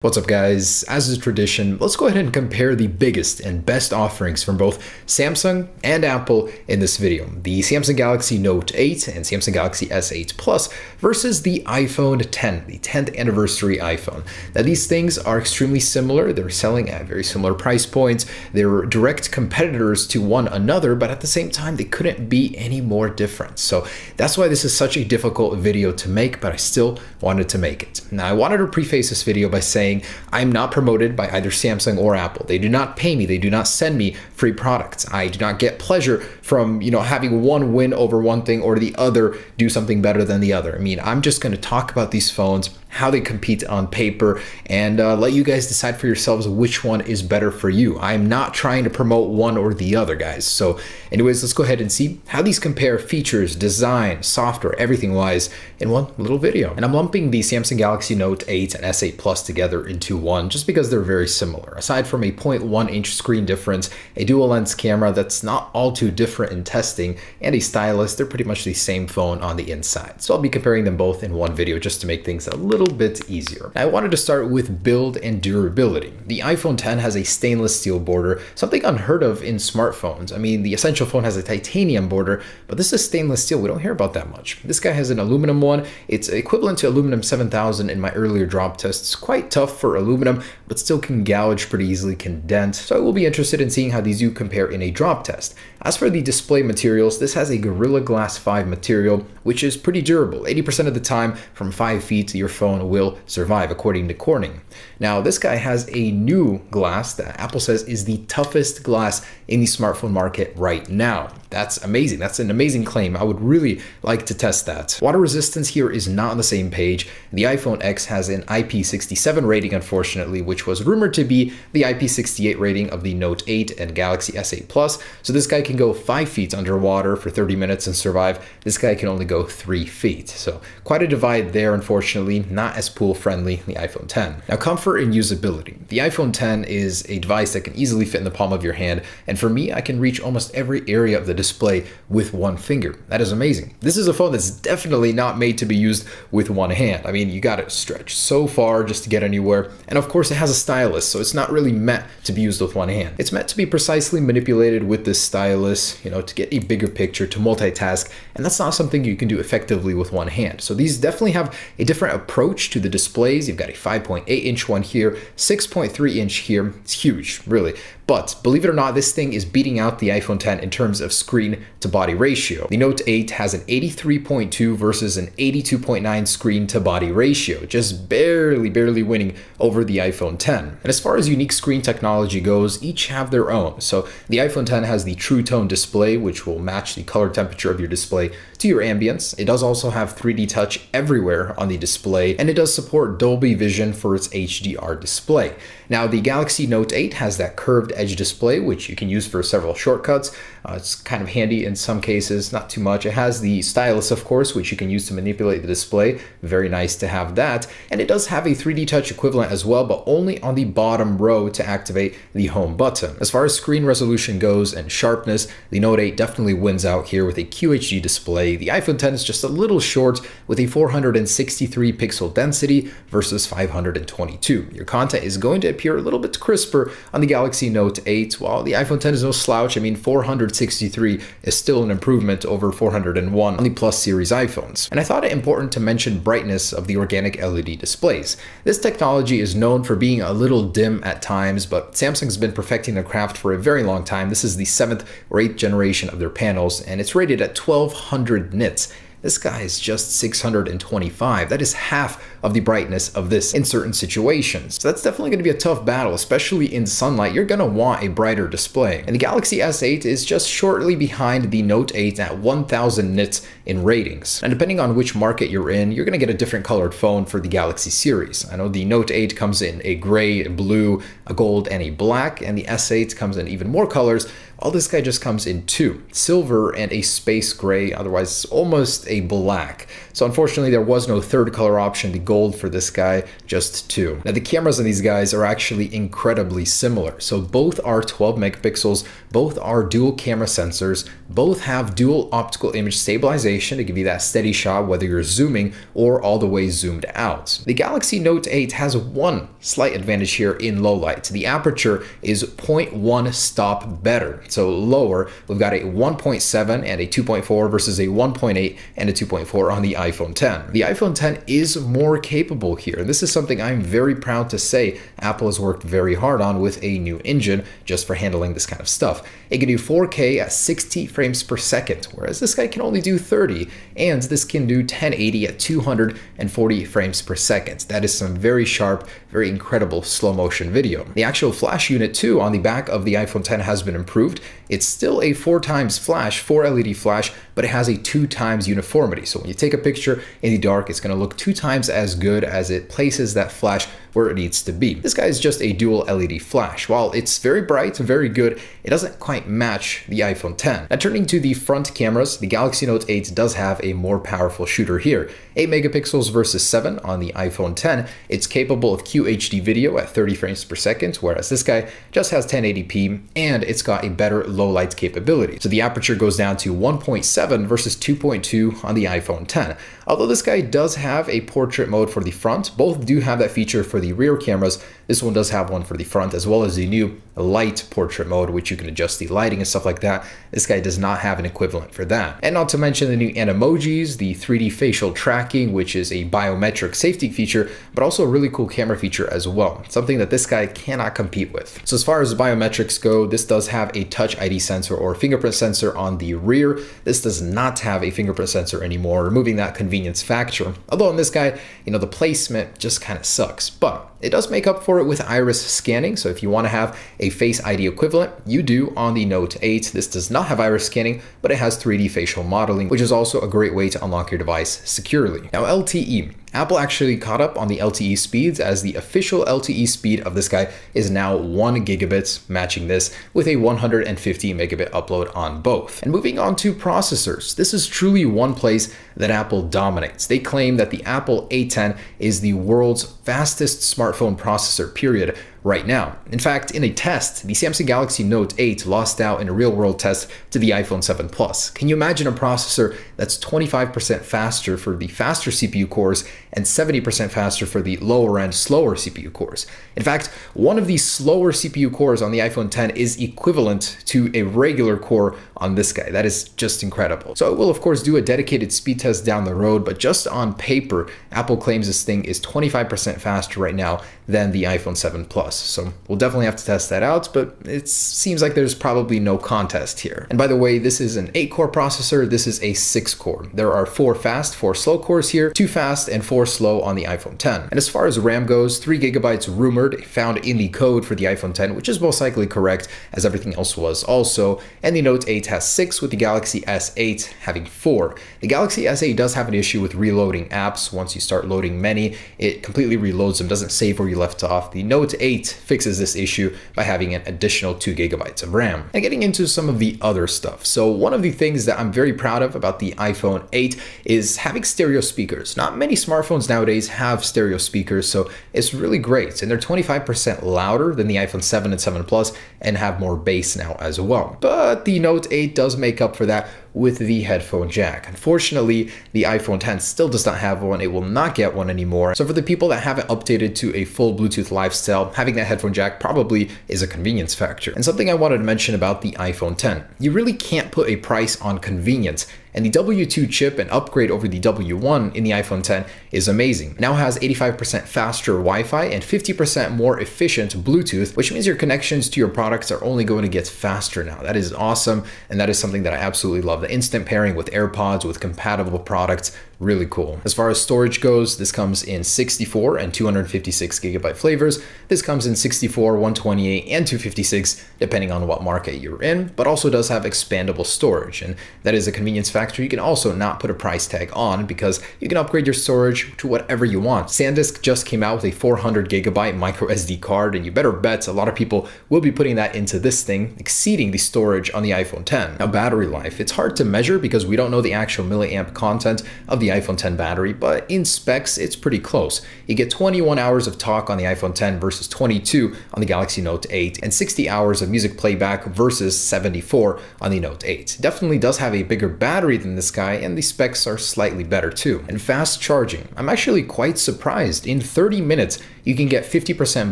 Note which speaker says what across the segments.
Speaker 1: What's up guys, as is tradition, let's go ahead and compare the biggest and best offerings from both Samsung and Apple in this video. The Samsung Galaxy Note 8 and Samsung Galaxy S8 Plus versus the iPhone 10, the 10th anniversary iPhone. Now these things are extremely similar, they're selling at very similar price points, they're direct competitors to one another, but at the same time they couldn't be any more different. So that's why this is such a difficult video to make, but I still wanted to make it. Now I wanted to preface this video by saying I'm not promoted by either Samsung or Apple. They do not pay me. They do not send me free products. I do not get pleasure from, having one win over one thing or the other do something better than the other. I mean, I'm just going to talk about these phones, how they compete on paper, and let you guys decide for yourselves which one is better for you. I'm not trying to promote one or the other, guys. So anyways, let's go ahead and see how these compare features, design, software, everything wise in one little video. And I'm lumping the Samsung Galaxy Note 8 and S8 Plus together into one just because they're very similar. Aside from a 0.1 inch screen difference, a dual lens camera that's not all too different in testing, and a stylus, they're pretty much the same phone on the inside. So I'll be comparing them both in one video just to make things a little bit easier. Now, I wanted to start with build and durability. The iPhone 10 has a stainless steel border, something unheard of in smartphones. I mean, the Essential phone has a titanium border, but this is stainless steel. We don't hear about that much. This guy has an aluminum one. It's equivalent to aluminum 7000 in my earlier drop tests. Quite tough for aluminum, but still can gouge pretty easily, can dent. So I will be interested in seeing how these do compare in a drop test. As for the display materials, this has a Gorilla Glass 5 material, which is pretty durable. 80% of the time from 5 feet, your phone will survive, according to Corning. Now, this guy has a new glass that Apple says is the toughest glass in the smartphone market right now. That's amazing. That's an amazing claim. I would really like to test that. Water resistance here is not on the same page. The iPhone X has an IP67 rating, unfortunately, which was rumored to be the IP68 rating of the Note 8 and Galaxy S8 Plus. So this guy can go 5 feet underwater for 30 minutes and survive. This guy can only go 3 feet. So quite a divide there, unfortunately. Not as pool friendly, the iPhone 10. Now, comfort and usability. The iPhone 10 is a device that can easily fit in the palm of your hand. And for me, I can reach almost every area of the display with one finger. That is amazing. This is a phone that's definitely not made to be used with one hand. I mean, you got to stretch so far just to get anywhere. And of course, it has a stylus, so it's not really meant to be used with one hand. It's meant to be precisely manipulated with this stylus, to get a bigger picture, to multitask, and that's not something you can do effectively with one hand. So these definitely have a different approach to the displays. You've got a 5.8 inch one here, 6.3 inch here. It's huge, really. But believe it or not, this thing is beating out the iPhone 10 in terms of screen to body ratio. The Note 8 has an 83.2 versus an 82.9 screen to body ratio, just barely winning over the iPhone 10. And as far as unique screen technology goes, each have their own. So the iPhone 10 has the True Tone display, which will match the color temperature of your display to your ambience. It does also have 3D touch everywhere on the display, and it does support Dolby Vision for its HDR display. Now, the Galaxy Note 8 has that curved edge display, which you can use for several shortcuts. It's kind of handy in some cases, not too much. It has the stylus, of course, which you can use to manipulate the display. Very nice to have that. And it does have a 3D touch equivalent as well, but only on the bottom row to activate the home button. As far as screen resolution goes and sharpness, the Note 8 definitely wins out here with a QHD display. The iPhone 10 is just a little short with a 463 pixel density versus 522. Your content is going to appear a little bit crisper on the Galaxy Note 8, while the iPhone 10 is no slouch. I mean, 463 is still an improvement over 401 on the Plus series iPhones. And I thought it important to mention brightness of the organic LED displays. This technology is known for being a little dim at times, but Samsung's been perfecting the craft for a very long time. This is the 7th or 8th generation of their panels, and it's rated at 1200 nits. This guy is just 625. That is half of the brightness of this in certain situations. So that's definitely going to be a tough battle, especially in sunlight. You're going to want a brighter display. And the Galaxy S8 is just shortly behind the Note 8 at 1000 nits in ratings. And depending on which market you're in, you're going to get a different colored phone for the Galaxy series. I know the Note 8 comes in a gray, a blue, a gold, and a black, and the S8 comes in even more colors, while this guy just comes in two, silver and a space gray, otherwise almost a black. So unfortunately there was no third color option, the gold for this guy, just two. Now the cameras on these guys are actually incredibly similar. So both are 12 megapixels, both are dual camera sensors, both have dual optical image stabilization to give you that steady shot whether you're zooming or all the way zoomed out. The Galaxy Note 8 has one slight advantage here in low light. The aperture is 0.1 stop better. So lower, we've got a 1.7 and a 2.4 versus a 1.8 and a 2.4 on the iPhone 10. The iPhone 10 is more capable here. This is something I'm very proud to say Apple has worked very hard on with a new engine just for handling this kind of stuff. It can do 4K at 60 frames per second, whereas this guy can only do 30, and this can do 1080 at 240 frames per second. That is some very sharp, very incredible slow motion video. The actual flash unit too on the back of the iPhone 10 has been improved. It's still a 4x flash, 4 LED flash, but it has a 2x uniformity. So when you take a picture in the dark, it's going to look 2x as good as it places that flash where it needs to be. This guy is just a dual LED flash. While it's very bright, very good, it doesn't quite match the iPhone 10. Now turning to the front cameras, the Galaxy Note 8 does have a more powerful shooter here. 8 megapixels versus 7 on the iPhone 10. It's capable of QHD video at 30 frames per second, whereas this guy just has 1080p, and it's got a better low light capability. So the aperture goes down to 1.7 versus 2.2 on the iPhone 10. Although this guy does have a portrait mode for the front, both do have that feature for the rear cameras. This one does have one for the front, as well as the new light portrait mode, which you can adjust the lighting and stuff like that. This guy does not have an equivalent for that. And not to mention the new animojis, the 3D facial tracking, which is a biometric safety feature, but also a really cool camera feature as well. Something that this guy cannot compete with. So as far as biometrics go, this does have a Touch ID sensor or fingerprint sensor on the rear. This does not have a fingerprint sensor anymore, removing that convenience factor. Although on this guy, the placement just kind of sucks, but it does make up for it with iris scanning. So if you want to have a Face ID equivalent, you do on the Note 8. This does not have iris scanning, but it has 3D facial modeling, which is also a great way to unlock your device securely. Now LTE. Apple actually caught up on the LTE speeds, as the official LTE speed of this guy is now 1 gigabit, matching this with a 150 megabit upload on both. And moving on to processors, this is truly one place that Apple dominates. They claim that the Apple A10 is the world's fastest smartphone processor, period, right now. In fact, in a test, the Samsung Galaxy Note 8 lost out in a real-world test to the iPhone 7 Plus. Can you imagine a processor that's 25% faster for the faster CPU cores and 70% faster for the lower-end, slower CPU cores? In fact, one of the slower CPU cores on the iPhone 10 is equivalent to a regular core on this guy. That is just incredible. So I will, of course, do a dedicated speed test down the road, but just on paper, Apple claims this thing is 25% faster right now than the iPhone 7 Plus. So we'll definitely have to test that out, but it seems like there's probably no contest here. And by the way, this is an 8-core processor. This is a 6-core. There are 4 fast, 4 slow cores here, 2 fast and 4 slow on the iPhone 10. And as far as RAM goes, 3 gigabytes rumored, found in the code for the iPhone 10, which is most likely correct, as everything else was also. And the Note 8 has 6, with the Galaxy S8 having 4. The Galaxy S8 does have an issue with reloading apps. Once you start loading many, it completely reloads them, doesn't save where you left off. The Note 8 fixes this issue by having an additional 2 gigabytes of RAM. And getting into some of the other stuff. So one of the things that I'm very proud of about the iPhone 8 is having stereo speakers. Not many smartphones nowadays have stereo speakers, so it's really great. And they're 25% louder than the iPhone 7 and 7 Plus and have more bass now as well. But the Note 8 does make up for that with the headphone jack. Unfortunately, the iPhone 10 still does not have one. It will not get one anymore. So for the people that haven't updated to a full Bluetooth lifestyle, having that headphone jack probably is a convenience factor. And something I wanted to mention about the iPhone 10, you really can't put a price on convenience. And the W2 chip and upgrade over the W1 in the iPhone 10 is amazing. It now has 85% faster Wi-Fi and 50% more efficient Bluetooth, which means your connections to your products are only going to get faster now. That is awesome, and that is something that I absolutely love. The instant pairing with AirPods, with compatible products, really cool. As far as storage goes, this comes in 64 and 256 gigabyte flavors. This comes in 64, 128, and 256, depending on what market you're in, but also does have expandable storage. And that is a convenience factor you can also not put a price tag on, because you can upgrade your storage to whatever you want. SanDisk just came out with a 400 gigabyte micro SD card, and you better bet a lot of people will be putting that into this thing, exceeding the storage on the iPhone 10. Now, battery life, it's hard to measure because we don't know the actual milliamp content of the iPhone 10 battery, but in specs, it's pretty close. You get 21 hours of talk on the iPhone 10 versus 22 on the Galaxy Note 8, and 60 hours of music playback versus 74 on the Note 8. Definitely does have a bigger battery than this guy, and the specs are slightly better too. And fast charging, I'm actually quite surprised. In 30 minutes, you can get 50%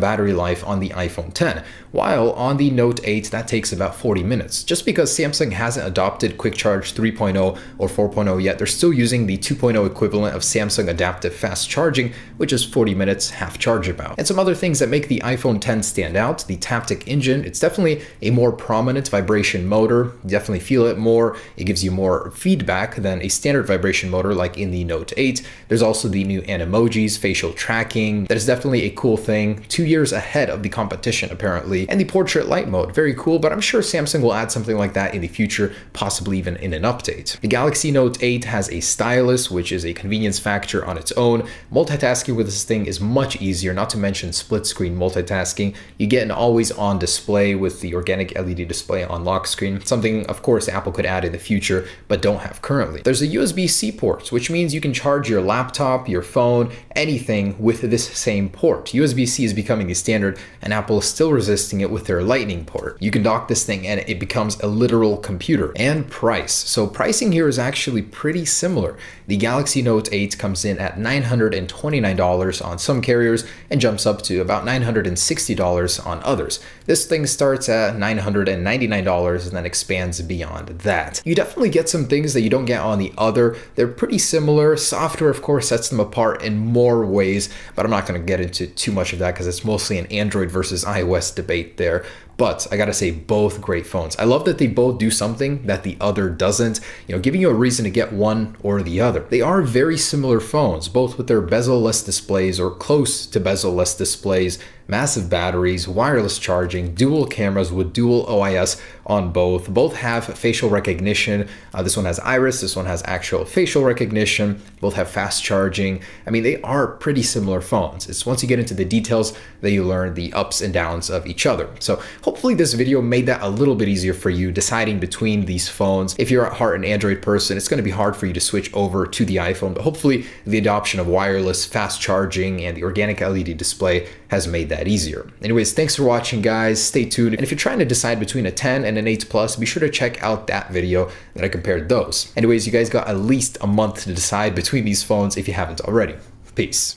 Speaker 1: battery life on the iPhone 10, while on the Note 8, that takes about 40 minutes. Just because Samsung hasn't adopted Quick Charge 3.0 or 4.0 yet, they're still using the 2.0 equivalent of Samsung Adaptive Fast Charging, which is 40 minutes half charge about. And some other things that make the iPhone 10 stand out: the Taptic engine. It's definitely a more prominent vibration motor. You definitely feel it more. It gives you more feedback than a standard vibration motor like in the Note 8. There's also the new Animojis, facial tracking. That is definitely a cool thing, 2 years ahead of the competition apparently. And the portrait light mode, very cool, but I'm sure Samsung will add something like that in the future, possibly even in an update. The Galaxy Note 8 has a stylus, which is a convenience factor on its own. Multitasking with this thing is much easier, not to mention split screen multitasking. You get an always on display with the organic LED display on lock screen, something of course Apple could add in the future, but don't have currently. There's a USB-C port, which means you can charge your laptop, your phone, anything with this same port. USB-C is becoming the standard, and Apple is still resisting it with their Lightning port. You can dock this thing and it becomes a literal computer. And price. So pricing here is actually pretty similar. The Galaxy Note 8 comes in at $929 on some carriers and jumps up to about $960 on others. This thing starts at $999 and then expands beyond that. You definitely get some things that you don't get on the other. They're pretty similar. Software, of course, sets them apart in more ways, but I'm not going to get into too much of that because it's mostly an Android versus iOS debate there. But I gotta say, both great phones. I love that they both do something that the other doesn't, giving you a reason to get one or the other. They are very similar phones, both with their bezel-less displays or close to bezel-less displays, massive batteries, wireless charging, dual cameras with dual OIS on both. Both have facial recognition. This one has iris, this one has actual facial recognition. Both have fast charging. I mean, they are pretty similar phones. It's once you get into the details that you learn the ups and downs of each other. So hopefully this video made that a little bit easier for you deciding between these phones. If you're at heart an Android person, it's going to be hard for you to switch over to the iPhone, but hopefully the adoption of wireless, fast charging, and the organic LED display has made that easier. Anyways, thanks for watching, guys. Stay tuned. And if you're trying to decide between a 10 and an 8 Plus, be sure to check out that video that I compared those. Anyways, you guys got at least a month to decide between these phones if you haven't already. Peace.